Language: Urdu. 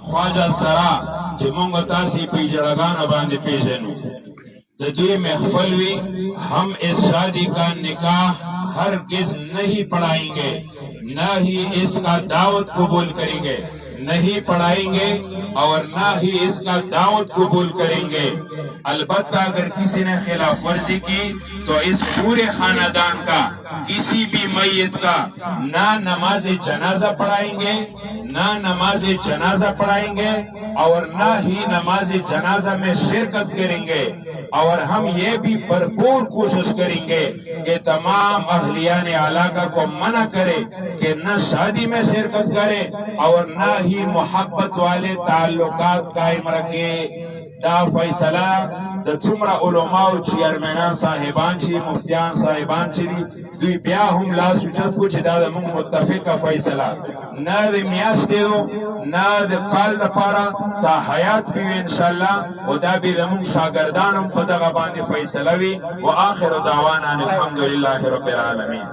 خواجہ سرا چې مونږ تاسې په جړګانو باندې پیژنو د دوی محفل وی ہم اس شادی کا نکاح ہرگز نہیں پڑھائیں گے، نہ ہی اس کا دعوت قبول کریں گے، نہیں پڑھائیں گے اور نہ ہی اس کا دعوت قبول کریں گے۔ البتہ اگر کسی نے خلاف ورزی کی تو اس پورے خاندان کا کسی بھی میت کا نہ نماز جنازہ پڑھائیں گے، نہ نماز جنازہ پڑھائیں گے اور نہ ہی نماز جنازہ میں شرکت کریں گے۔ اور ہم یہ بھی بھرپور کوشش کریں گے کہ تمام اہلیان علاقہ کو منع کرے کہ نہ شادی میں شرکت کرے اور نہ ہی محبت والے تعلقات قائم رکھے۔ دا فیصلہ د څومره علماء چیرمنان صاحبان چې مفتیان صاحبان چې دوی بیا هم لاس اوچت کو چې دا زموږ متفقه فیصله نه د میاشتې نه د کال لپاره تا حیات به وي انشاءالله، او دا به زموږ شاګردان هم په دغه باندې فیصله وي. و آخر دعوانا الحمدلله رب العالمین.